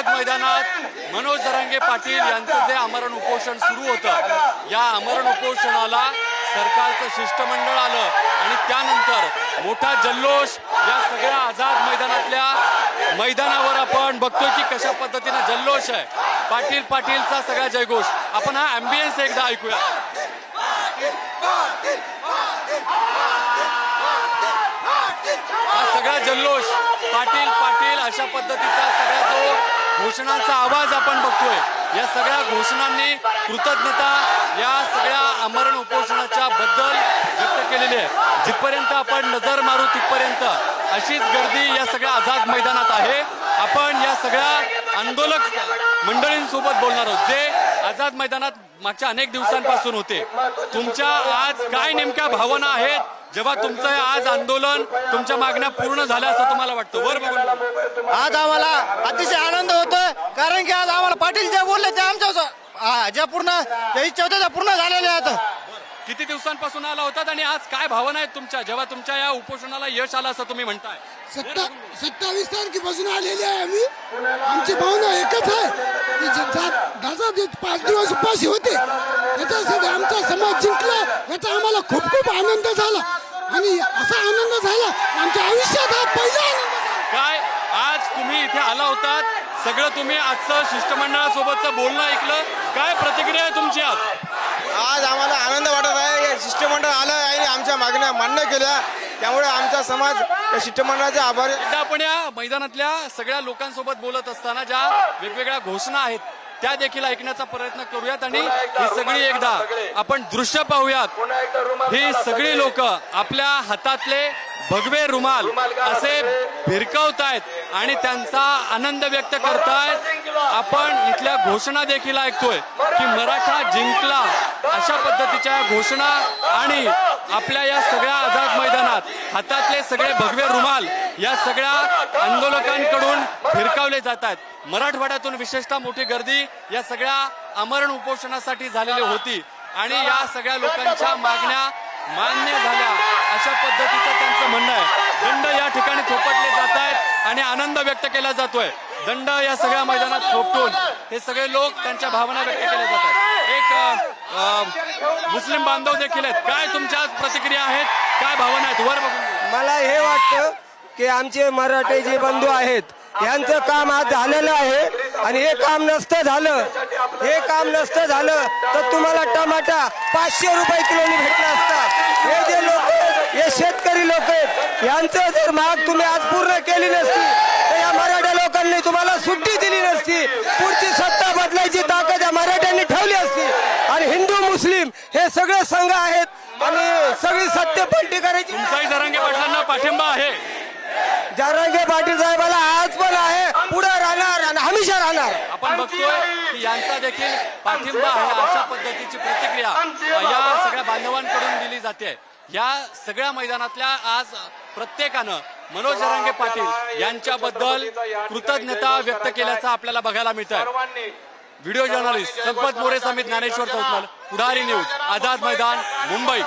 आझाद मैदानात मनोज जरांगे पाटील यांचं जे आमरण उपोषण सुरू होतं, या आमरण उपोषणाला सरकारचं शिष्टमंडळ आलं आणि त्यानंतर मोठा जल्लोष या सगळ्या आझाद मैदानातल्या मैदानावर आपण बघतोय की कशा पद्धतीने जल्लोष आहे. पाटील पाटीलचा सगळा जयघोष. आपण हा अँबियन्स एकदा ऐकूया. हा सगळा जल्लोष पाटील पाटील अशा पद्धतीचा सगळा जो घोषणांचा आवाज आपण बघतोय, या सगळ्या घोषणांनी कृतज्ञता या सगळ्या आमरण उपोषणाच्या बद्दल व्यक्त केलेली आहे. जिथपर्यंत आपण नजर मारू तिथपर्यंत अशीच गर्दी या सगळ्या आझाद मैदानात आहे. आपण या सगळ्या आंदोलक मंडळींसोबत बोलणार आहोत जे आझाद मैदानात मागच्या अनेक दिवसांपासून होते. तुमच्या आज काय नेमक्या भावना आहेत जेव्हा तुमचं आज आंदोलन तुमच्या मागण्या पूर्ण झाल्या असं तुम्हाला वाटतं? वर बघून आज आम्हाला अतिशय आनंद होतोय, कारण की आज आम्हाला पाटील जे बोलले ते आमच्या ज्या पूर्ण इच्छा होत्या त्या पूर्ण झालेल्या आहेत. किती दिवसांपासून आला होतात आणि आज काय भावना आहेत तुमच्या जेव्हा तुमच्या या उपोषणाला यश आलं असं तुम्ही म्हणताय? 27 तारखेपासून आलेली आहे आम्ही. आमची भावना एकच आहे की दादा 5 दिवस उपाशी होते, त्याच्यासाठी आमचा समाज जिंकला, याचा आम्हाला खूप खूप आनंद झाला आणि असा आनंद झाला आमच्या आयुष्यात हा पहिला आनंद झाला. काय आज तुम्ही इथे आला होतात, सगळं तुम्ही आजचं शिष्टमंडळासोबतचं बोलणं ऐकलं, काय प्रतिक्रिया आहे तुमची? आज आम्हाला आनंद वाटत आहे. शिष्टमंडळ आलं आणि आमच्या मागण्या मान्य केल्या, त्यामुळे आमचा समाज या शिष्टमंडळाचे आभारी. एकदा आपण या मैदानातल्या सगळ्या लोकांसोबत बोलत असताना ज्या वेगवेगळ्या घोषणा आहेत त्या देखील ऐकण्याचा प्रयत्न करूयात आणि ही सगळी एकदा आपण दृश्य पाहूयात. ही सगळी लोक आपल्या हातातले भगवे रुमाल असे भिरकावतायत आणि त्यांचा आनंद व्यक्त करतायत. आपण इथल्या घोषणा देखील ऐकतोय की मराठा जिंकला अशा पद्धतीच्या घोषणा आणि आपल्या या सगळ्या आझाद मैदानात हातातले सगळे भगवे रुमाल या सगळ्या आंदोलकांकडून भिरकावले जात आहेत. मराठवाड्यातून विशेषतः मोठी गर्दी या सगळ्या आमरण उपोषणासाठी झालेली होती आणि या सगळ्या लोकांच्या मागण्या मान्य झाल्या अशा पद्धतीचं त्यांचं म्हणणं आहे. दंड या ठिकाणी थोपटले जात आहेत आणि आनंद व्यक्त केला जातोय. दंड या सगळ्या मैदानात थोपटून हे सगळे लोक त्यांच्या भावना व्यक्त केल्या जातात. एक मुस्लिम बांधव देखील आहेत. काय तुमच्या प्रतिक्रिया आहेत, काय भावना आहेत? वर बघून मला हे वाटतं की आमचे मराठे जे बंधू आहेत यांचं काम आज झालेलं आहे आणि हे काम नसतं झालं तर तुम्हाला टमाटा 500 रुपये किलोनी भेटला असता. हे जे लोक हे शेतकरी लोक आहेत यांचं जर माग तुम्ही आज पूर्ण केली नसती तर या मराठा लोकांनी तुम्हाला सुट्टी दिली नसती. पुढची सत्ता बदलायची ताकद या मराठ्यांनी ठेवली असती आणि हिंदू मुस्लिम हे सगळे संघ आहेत आणि सगळी सत्य पलटी करायची. तुमचाही जरांगे पाटलांना पाठिंबा आहे? जरांगे पाटील साहेबाला आज पण आहे, पुढे राहणार आणि हमेशा राहणार. आपण बघतोय की यांचा देखील पाठिंबा आहे अशा पद्धतीची प्रतिक्रिया या सगळ्या बांधवांकडून दिली जाते. या सगळ्या मैदानातल्या आज प्रत्येकानं मनोज जरांगे पाटील यांच्याबद्दल कृतज्ञता व्यक्त केल्याचं आपल्याला बघायला मिळत आहे. व्हिडिओ जर्नलिस्ट संपत मोरे समित ज्ञानेश्वर चौतमल, पुढारी न्यूज, आझाद मैदान, मुंबई.